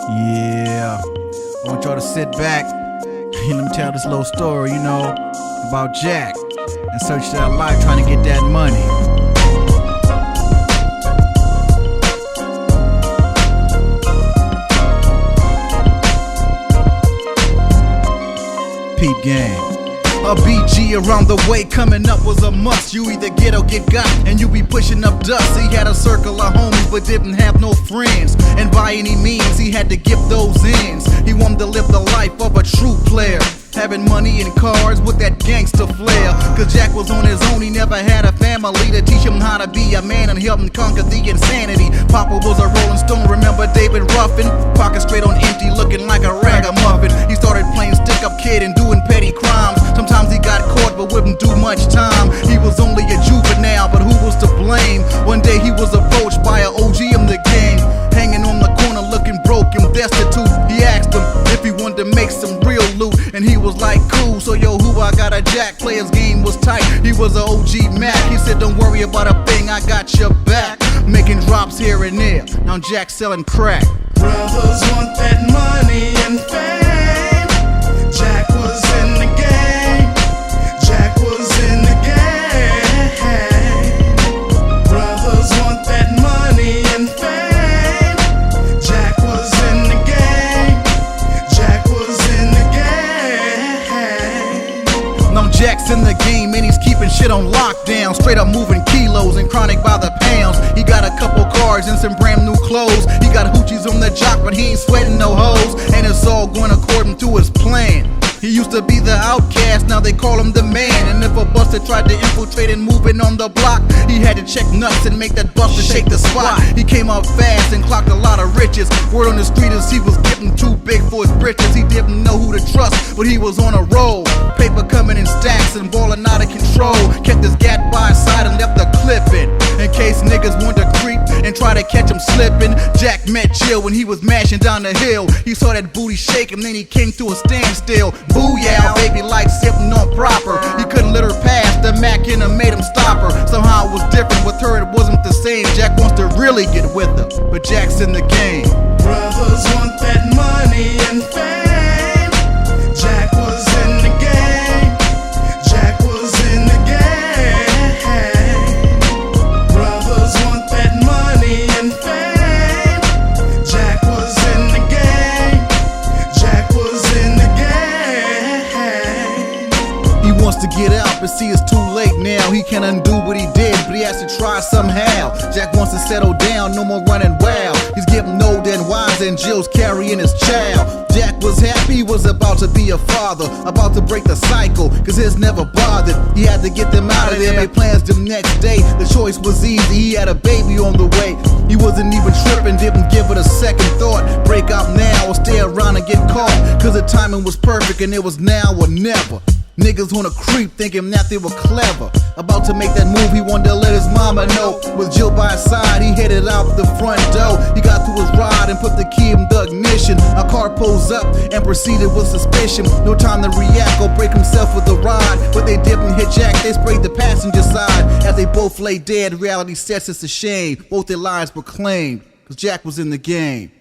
Yeah, I want y'all to sit back and let me tell this little story, about Jack and search that life trying to get that money. Peep game. A BG around the way coming up was a must. You either get or get got, and you be pushing up dust. He had a circle of homies but didn't have no friends, and by any means he had to give those ends. He wanted to live the life of a true player, having money and cars with that gangster flair. Cause Jack was on his own, he never had a family to teach him how to be a man and help him conquer the insanity. Papa was a rolling stone, remember David Ruffin? Pocket straight on empty, looking like a ragamuffin. He started playing stick-up kid and doing petty crimes. Sometimes he got caught but wouldn't do much time. He was only a juvenile, but who was to blame? One day he was approached by an OG in the game, hanging on the corner looking broke and destitute. He asked him if he wanted to make some real loot, and he was like, cool, so yo, who I got a Jack? Player's game was tight, he was a OG Mac. He said, don't worry about a thing, I got your back. Making drops here and there, now Jack selling crack. Brothers want that money and fame. Jack was in the game. Jack was in the game. Brothers want that money and fame. Jack was in the game. Jack was in the game. Now Jack's in the game and he's keeping shit on lockdown. Straight up moving kilos and chronic by the pounds. He got a couple cars and some brand new clothes. He got hoochies on the jock, but he ain't sweating no hoes. And it's all going according to his plan. He used to be the outcast, now they call him the man. And if a buster tried to infiltrate and move in on the block, he had to check nuts and make that buster shake the spot. He came out fast and clocked a lot of riches. Word on the street is he was getting too big for his britches. He didn't know who to trust, but he was on a roll. Paper coming in stacks and balling out of control. Kept his gat by his side and left the clip in case niggas wanted to creep and try to catch him slipping. Jack met chill when he was mashing down the hill. He saw that booty shake and then he came to a standstill. Booyah, baby like sipping on proper. He couldn't let her pass, the Mac in her made him stop her. Somehow it was different with her, it wasn't the same. Jack wants to really get with her, but Jack's in the game. Brothers want that money and fame. Jack was in the game. Jack was in the game. Brothers want that money and fame. Jack was in the game. Jack was in the game. He wants to get out, but see it's too late now. He can't undo what he did, but he has to try somehow. Jack wants to settle down, no more running wild. He's getting old and wise and Jill's carrying his child. Jack was happy, he was about to be a father, about to break the cycle, cause his never bothered. He had to get them out of there, made plans the next day. The choice was easy, he had a baby on the way. He wasn't even tripping, didn't give it a second thought. Break up now or stay around and get caught, cause the timing was perfect and it was now or never. Niggas wanna creep thinking that they were clever. About to make that move, he wanted to let his mama know. With Jill by his side, he headed out the front door. He got to his ride and put the key in the ignition. A car pulls up and proceeded with suspicion. No time to react or break himself with the ride. But they didn't hit Jack, they sprayed the passenger side. As they both lay dead, reality sets it's a shame. Both their lives were claimed, cause Jack was in the game.